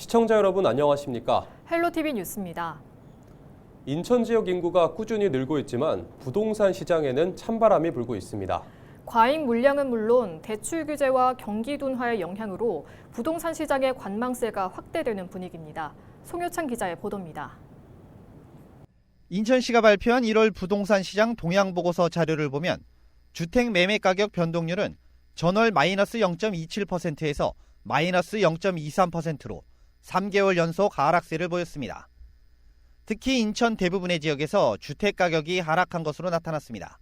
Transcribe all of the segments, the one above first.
시청자 여러분 안녕하십니까? 헬로티비 뉴스입니다. 인천 지역 인구가 꾸준히 늘고 있지만 부동산 시장에는 찬바람이 불고 있습니다. 과잉 물량은 물론 대출 규제와 경기 둔화의 영향으로 부동산 시장의 관망세가 확대되는 분위기입니다. 송효찬 기자의 보도입니다. 인천시가 발표한 1월 부동산 시장 동향 보고서 자료를 보면 주택 매매 가격 변동률은 전월 마이너스 0.27%에서 마이너스 0.23%로 3개월 연속 하락세를 보였습니다. 특히 인천 대부분의 지역에서 주택 가격이 하락한 것으로 나타났습니다.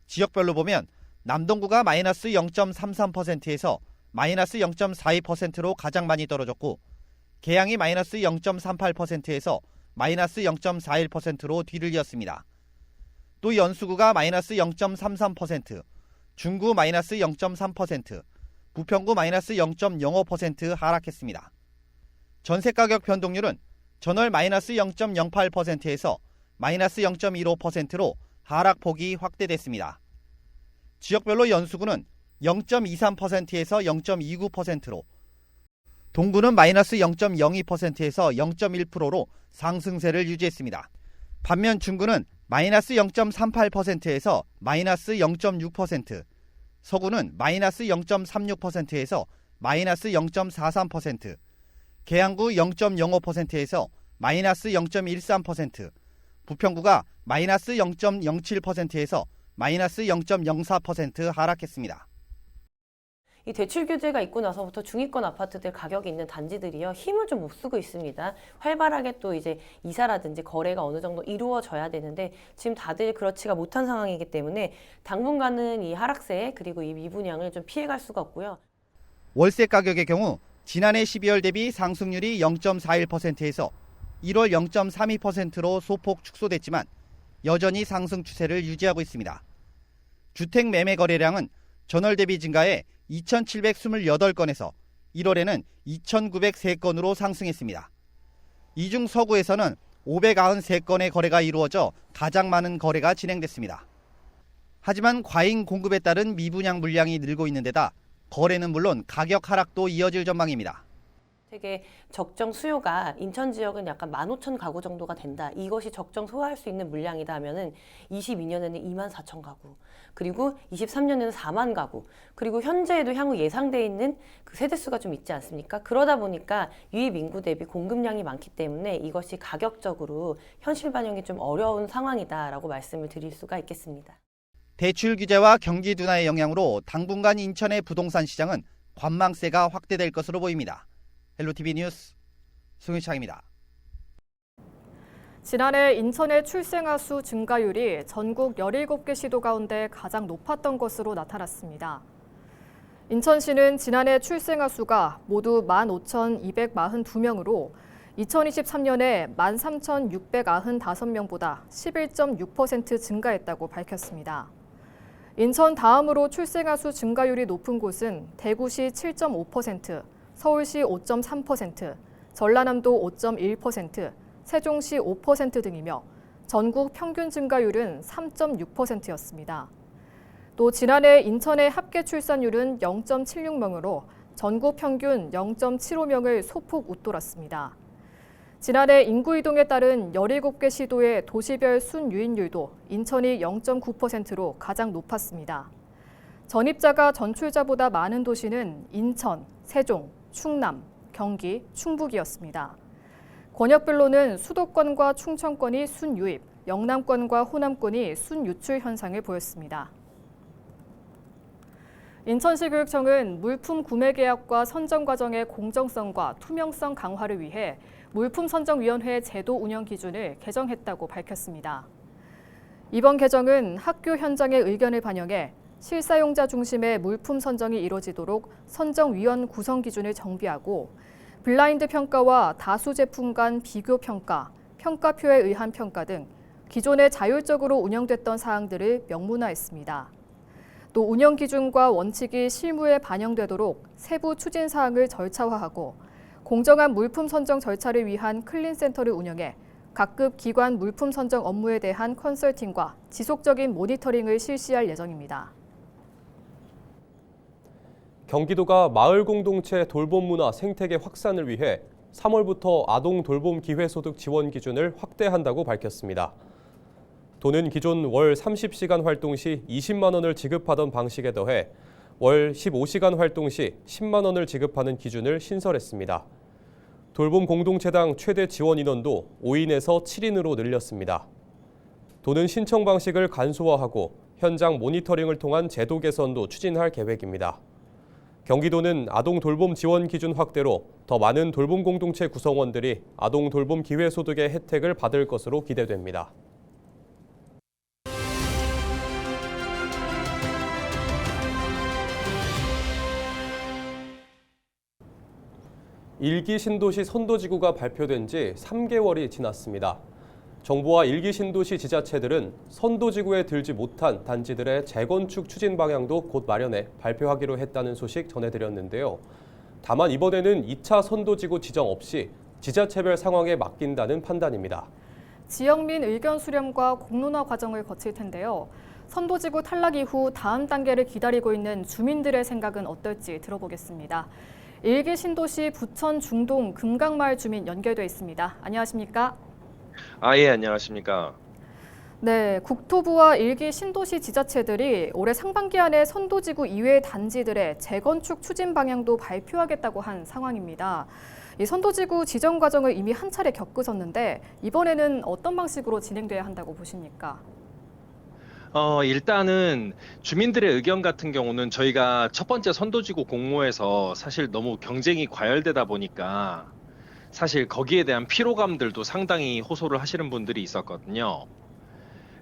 지역별로 보면 남동구가 마이너스 0.33%에서 마이너스 0.42%로 가장 많이 떨어졌고 계양이 마이너스 0.38%에서 마이너스 0.41%로 뒤를 이었습니다. 또 연수구가 마이너스 0.33%, 중구 마이너스 0.3%, 부평구 마이너스 0.05% 하락했습니다. 전세가격 변동률은 전월 마이너스 0.08%에서 마이너스 0.15%로 하락폭이 확대됐습니다. 지역별로 연수구는 0.23%에서 0.29%로, 동구는 마이너스 0.02%에서 0.1%로 상승세를 유지했습니다. 반면 중구는 마이너스 0.38%에서 마이너스 0.6%, 서구는 마이너스 0.36%에서 마이너스 0.43%, 계양구 0.05%에서 마이너스 0.13%, 부평구가 마이너스 0.07%에서 마이너스 0.04% 하락했습니다. 이 대출 규제가 있고 나서부터 중위권 아파트들 가격이 있는 단지들이요, 힘을 좀 못 쓰고 있습니다. 활발하게 또 이제 이사라든지 거래가 어느 정도 이루어져야 되는데 지금 다들 그렇지가 못한 상황이기 때문에 당분간은 이 하락세 그리고 이 미분양을 좀 피해갈 수가 없고요. 월세 가격의 경우 지난해 12월 대비 상승률이 0.41%에서 1월 0.32%로 소폭 축소됐지만 여전히 상승 추세를 유지하고 있습니다. 주택 매매 거래량은 전월 대비 증가해 2,728건에서 1월에는 2,903건으로 상승했습니다. 이 중 서구에서는 593건의 거래가 이루어져 가장 많은 거래가 진행됐습니다. 하지만 과잉 공급에 따른 미분양 물량이 늘고 있는 데다 거래는 물론 가격 하락도 이어질 전망입니다. 되게 적정 수요가 인천 지역은 약간 15,000 가구 정도가 된다. 이것이 적정 소화할 수 있는 물량이다 하면은 22년에는 24,000 가구, 그리고 23년에는 4만 가구, 그리고 현재에도 향후 예상돼 있는 그 세대수가 좀 있지 않습니까? 그러다 보니까 유입 인구 대비 공급량이 많기 때문에 이것이 가격적으로 현실 반영이 좀 어려운 상황이다라고 말씀을 드릴 수가 있겠습니다. 대출 규제와 경기 둔화의 영향으로 당분간 인천의 부동산 시장은 관망세가 확대될 것으로 보입니다. 헬로티비 뉴스 송유창입니다. 지난해 인천의 출생아 수 증가율이 전국 17개 시도 가운데 가장 높았던 것으로 나타났습니다. 인천시는 지난해 출생아 수가 모두 15,242명으로 2023년에 13,695명보다 11.6% 증가했다고 밝혔습니다. 인천 다음으로 출생아 수 증가율이 높은 곳은 대구시 7.5%, 서울시 5.3%, 전라남도 5.1%, 세종시 5% 등이며 전국 평균 증가율은 3.6%였습니다. 또 지난해 인천의 합계 출산율은 0.76명으로 전국 평균 0.75명을 소폭 웃돌았습니다. 지난해 인구 이동에 따른 17개 시도의 도시별 순유입률도 인천이 0.9%로 가장 높았습니다. 전입자가 전출자보다 많은 도시는 인천, 세종, 충남, 경기, 충북이었습니다. 권역별로는 수도권과 충청권이 순유입, 영남권과 호남권이 순유출 현상을 보였습니다. 인천시 교육청은 물품 구매 계약과 선정 과정의 공정성과 투명성 강화를 위해 물품선정위원회 제도 운영 기준을 개정했다고 밝혔습니다. 이번 개정은 학교 현장의 의견을 반영해 실사용자 중심의 물품 선정이 이루어지도록 선정위원 구성 기준을 정비하고 블라인드 평가와 다수 제품 간 비교 평가, 평가표에 의한 평가 등 기존에 자율적으로 운영됐던 사항들을 명문화했습니다. 또 운영 기준과 원칙이 실무에 반영되도록 세부 추진 사항을 절차화하고 공정한 물품 선정 절차를 위한 클린센터를 운영해 각급 기관 물품 선정 업무에 대한 컨설팅과 지속적인 모니터링을 실시할 예정입니다. 경기도가 마을 공동체 돌봄 문화 생태계 확산을 위해 3월부터 아동 돌봄 기회소득 지원 기준을 확대한다고 밝혔습니다. 도는 기존 월 30시간 활동 시 20만 원을 지급하던 방식에 더해 월 15시간 활동 시 10만 원을 지급하는 기준을 신설했습니다. 돌봄 공동체당 최대 지원 인원도 5인에서 7인으로 늘렸습니다. 도는 신청 방식을 간소화하고 현장 모니터링을 통한 제도 개선도 추진할 계획입니다. 경기도는 아동 돌봄 지원 기준 확대로 더 많은 돌봄 공동체 구성원들이 아동 돌봄 기회소득의 혜택을 받을 것으로 기대됩니다. 일기 신도시 선도지구가 발표된 지 3개월이 지났습니다. 정부와 일기 신도시 지자체들은 선도지구에 들지 못한 단지들의 재건축 추진 방향도 곧 마련해 발표하기로 했다는 소식 전해드렸는데요. 다만 이번에는 2차 선도지구 지정 없이 지자체별 상황에 맡긴다는 판단입니다. 지역민 의견 수렴과 공론화 과정을 거칠 텐데요. 선도지구 탈락 이후 다음 단계를 기다리고 있는 주민들의 생각은 어떨지 들어보겠습니다. 일기 신도시 부천 중동 금강마을 주민 연결돼 있습니다. 안녕하십니까? 예, 안녕하십니까. 네, 국토부와 일기 신도시 지자체들이 올해 상반기 안에 선도지구 이외의 단지들의 재건축 추진 방향도 발표하겠다고 한 상황입니다. 이 선도지구 지정 과정을 이미 한 차례 겪으셨는데 이번에는 어떤 방식으로 진행돼야 한다고 보십니까? 일단은 주민들의 의견 같은 경우는 저희가 첫 번째 선도지구 공모에서 사실 너무 경쟁이 과열되다 보니까 사실 거기에 대한 피로감들도 상당히 호소를 하시는 분들이 있었거든요.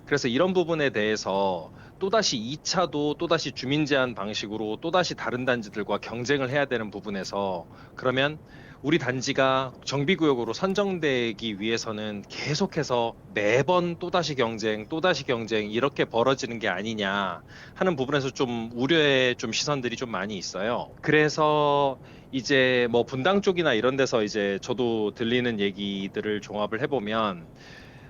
그래서 이런 부분에 대해서 또다시 2차도 또다시 주민 제한 방식으로 또다시 다른 단지들과 경쟁을 해야 되는 부분에서 그러면 우리 단지가 정비구역으로 선정되기 위해서는 계속해서 매번 또다시 경쟁 이렇게 벌어지는 게 아니냐 하는 부분에서 좀 우려의 좀 시선들이 좀 많이 있어요. 그래서 이제 뭐 분당 쪽이나 이런 데서 이제 저도 들리는 얘기들을 종합을 해보면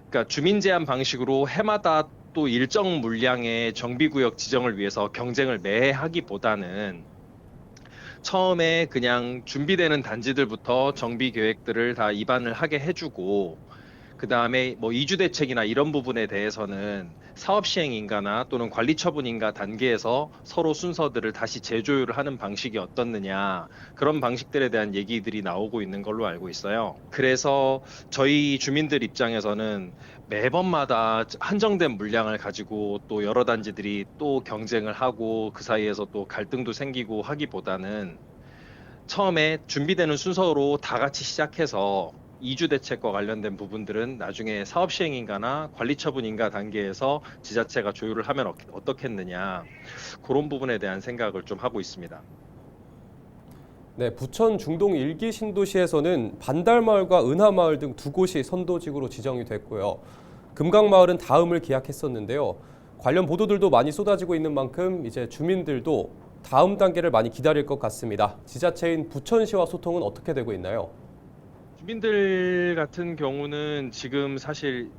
그러니까 주민 제한 방식으로 해마다 또 일정 물량의 정비구역 지정을 위해서 경쟁을 매해 하기보다는 처음에 그냥 준비되는 단지들부터 정비 계획들을 다 입안을 하게 해주고 그 다음에 뭐 이주 대책이나 이런 부분에 대해서는 사업 시행 인가나 또는 관리 처분 인가 단계에서 서로 순서들을 다시 재조율을 하는 방식이 어떻느냐 그런 방식들에 대한 얘기들이 나오고 있는 걸로 알고 있어요. 그래서 저희 주민들 입장에서는 매번마다 한정된 물량을 가지고 또 여러 단지들이 또 경쟁을 하고 그 사이에서 또 갈등도 생기고 하기보다는 처음에 준비되는 순서로 다 같이 시작해서 이주 대책과 관련된 부분들은 나중에 사업 시행인가나 관리 처분인가 단계에서 지자체가 조율을 하면 어떻겠느냐 그런 부분에 대한 생각을 좀 하고 있습니다. 네, 부천 중동 일기 신도시에서는 반달마을과 은하마을 등 두 곳이 선도지구로 지정이 됐고요. 금강마을은 다음을 기약했었는데요. 관련 보도들도 많이 쏟아지고 있는 만큼 이제 주민들도 다음 단계를 많이 기다릴 것 같습니다. 지자체인 부천시와 소통은 어떻게 되고 있나요? 주민들 같은 경우는 지금 사실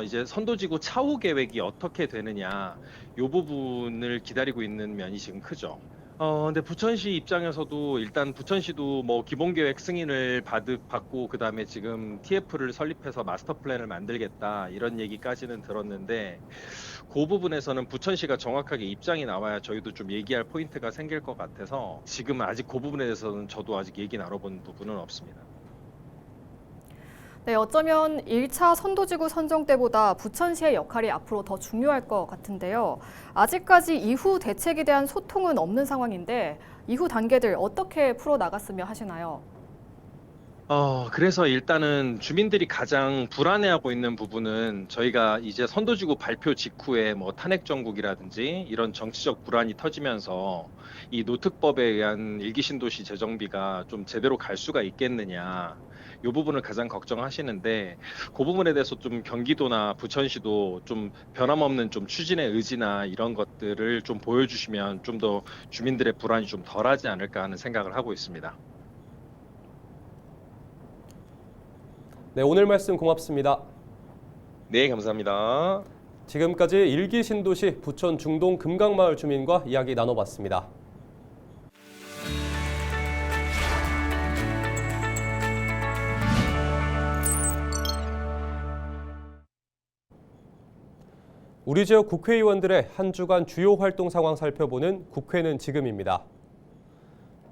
이제 선도지구 차후 계획이 어떻게 되느냐 이 부분을 기다리고 있는 면이 지금 크죠. 근데 부천시 입장에서도 일단 부천시도 뭐 기본계획 승인을 받고 그 다음에 지금 TF를 설립해서 마스터 플랜을 만들겠다 이런 얘기까지는 들었는데 그 부분에서는 부천시가 정확하게 입장이 나와야 저희도 좀 얘기할 포인트가 생길 것 같아서 지금 아직 그 부분에 대해서는 저도 아직 얘기 나눠본 부분은 없습니다. 네, 어쩌면 1차 선도지구 선정 때보다 부천시의 역할이 앞으로 더 중요할 것 같은데요. 아직까지 이후 대책에 대한 소통은 없는 상황인데 이후 단계들 어떻게 풀어나갔으면 하시나요? 그래서 일단은 주민들이 가장 불안해하고 있는 부분은 저희가 이제 선도지구 발표 직후에 뭐 탄핵 정국이라든지 이런 정치적 불안이 터지면서 이 노특법에 의한 일기 신도시 재정비가 좀 제대로 갈 수가 있겠느냐. 이 부분을 가장 걱정하시는데 그 부분에 대해서 좀 경기도나 부천시도 좀 변함없는 좀 추진의 의지나 이런 것들을 좀 보여주시면 좀 더 주민들의 불안이 좀 덜하지 않을까 하는 생각을 하고 있습니다. 네, 오늘 말씀 고맙습니다. 네, 감사합니다. 지금까지 일기 신도시 부천 중동 금강마을 주민과 이야기 나눠봤습니다. 우리 지역 국회의원들의 한 주간 주요 활동 상황 살펴보는 국회는 지금입니다.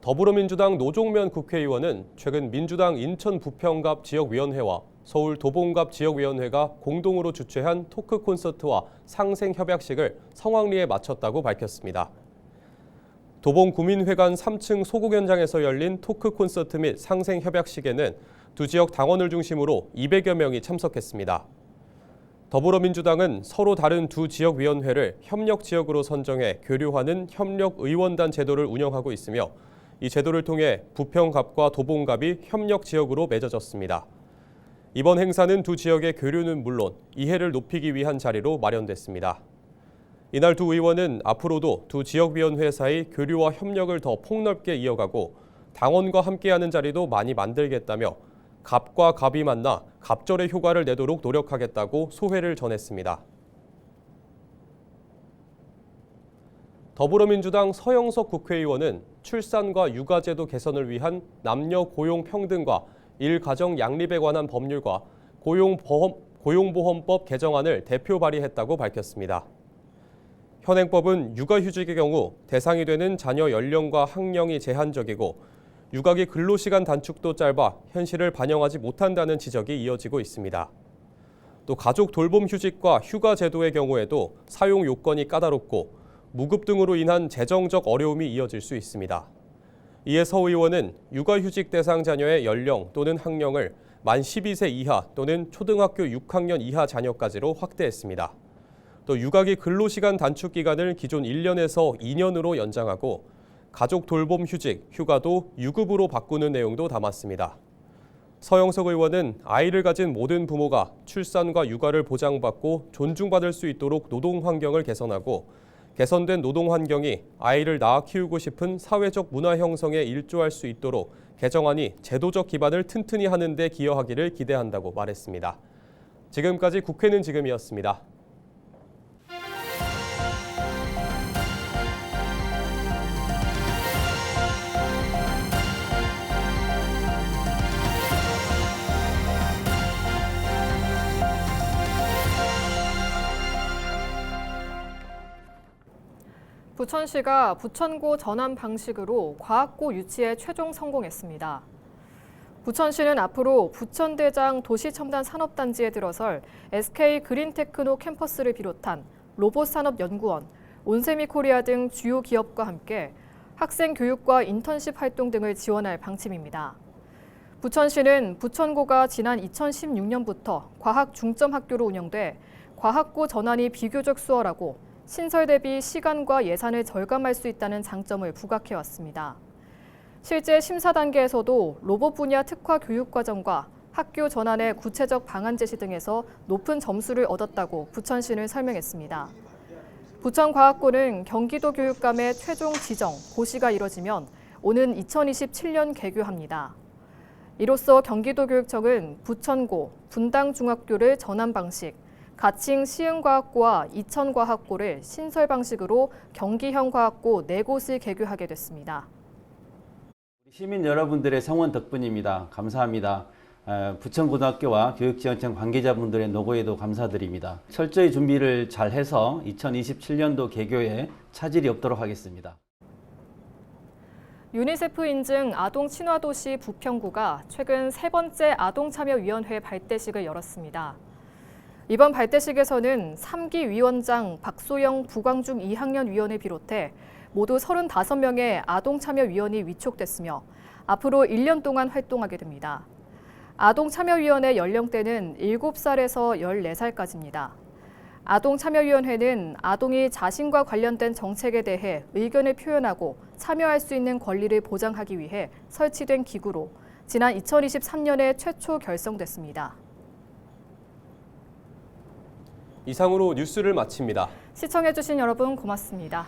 더불어민주당 노종면 국회의원은 최근 민주당 인천 부평갑 지역위원회와 서울 도봉갑 지역위원회가 공동으로 주최한 토크 콘서트와 상생 협약식을 성황리에 마쳤다고 밝혔습니다. 도봉구민회관 3층 소국 현장에서 열린 토크 콘서트 및 상생 협약식에는 두 지역 당원을 중심으로 200여 명이 참석했습니다. 더불어민주당은 서로 다른 두 지역위원회를 협력지역으로 선정해 교류하는 협력의원단 제도를 운영하고 있으며 이 제도를 통해 부평갑과 도봉갑이 협력지역으로 맺어졌습니다. 이번 행사는 두 지역의 교류는 물론 이해를 높이기 위한 자리로 마련됐습니다. 이날 두 의원은 앞으로도 두 지역위원회 사이 교류와 협력을 더 폭넓게 이어가고 당원과 함께하는 자리도 많이 만들겠다며 갑과 갑이 만나 갑절의 효과를 내도록 노력하겠다고 소회를 전했습니다. 더불어민주당 서영석 국회의원은 출산과 육아제도 개선을 위한 남녀 고용 평등과 일가정 양립에 관한 법률과 고용보험법 개정안을 대표 발의했다고 밝혔습니다. 현행법은 육아휴직의 경우 대상이 되는 자녀 연령과 학령이 제한적이고 육아기 근로시간 단축도 짧아 현실을 반영하지 못한다는 지적이 이어지고 있습니다. 또 가족 돌봄 휴직과 휴가 제도의 경우에도 사용 요건이 까다롭고 무급 등으로 인한 재정적 어려움이 이어질 수 있습니다. 이에 서 의원은 육아휴직 대상 자녀의 연령 또는 학령을 만 12세 이하 또는 초등학교 6학년 이하 자녀까지로 확대했습니다. 또 육아기 근로시간 단축 기간을 기존 1년에서 2년으로 연장하고 가족 돌봄 휴직, 휴가도 유급으로 바꾸는 내용도 담았습니다. 서영석 의원은 아이를 가진 모든 부모가 출산과 육아를 보장받고 존중받을 수 있도록 노동 환경을 개선하고 개선된 노동 환경이 아이를 낳아 키우고 싶은 사회적 문화 형성에 일조할 수 있도록 개정안이 제도적 기반을 튼튼히 하는 데 기여하기를 기대한다고 말했습니다. 지금까지 국회는 지금이었습니다. 부천시가 부천고 전환 방식으로 과학고 유치에 최종 성공했습니다. 부천시는 앞으로 부천대장 도시첨단산업단지에 들어설 SK 그린테크노 캠퍼스를 비롯한 로봇산업연구원, 온세미코리아 등 주요 기업과 함께 학생 교육과 인턴십 활동 등을 지원할 방침입니다. 부천시는 부천고가 지난 2016년부터 과학 중점 학교로 운영돼 과학고 전환이 비교적 수월하고 신설 대비 시간과 예산을 절감할 수 있다는 장점을 부각해왔습니다. 실제 심사 단계에서도 로봇 분야 특화 교육과정과 학교 전환의 구체적 방안 제시 등에서 높은 점수를 얻었다고 부천시는 설명했습니다. 부천과학고는 경기도 교육감의 최종 지정, 고시가 이뤄지면 오는 2027년 개교합니다. 이로써 경기도교육청은 부천고, 분당중학교를 전환 방식, 가칭 시흥과학고와 이천과학고를 신설 방식으로 경기형 과학고 4곳을 개교하게 됐습니다. 시민 여러분들의 성원 덕분입니다. 감사합니다. 부천고등학교와 교육지원청 관계자분들의 노고에도 감사드립니다. 철저히 준비를 잘해서 2027년도 개교에 차질이 없도록 하겠습니다. 유니세프 인증 아동친화도시 부평구가 최근 3번째 아동참여위원회 발대식을 열었습니다. 이번 발대식에서는 3기 위원장 박소영 부광중 2학년 위원을 비롯해 모두 35명의 아동참여위원이 위촉됐으며 앞으로 1년 동안 활동하게 됩니다. 아동참여위원회 연령대는 7살에서 14살까지입니다. 아동참여위원회는 아동이 자신과 관련된 정책에 대해 의견을 표현하고 참여할 수 있는 권리를 보장하기 위해 설치된 기구로 지난 2023년에 최초 결성됐습니다. 이상으로 뉴스를 마칩니다. 시청해주신 여러분 고맙습니다.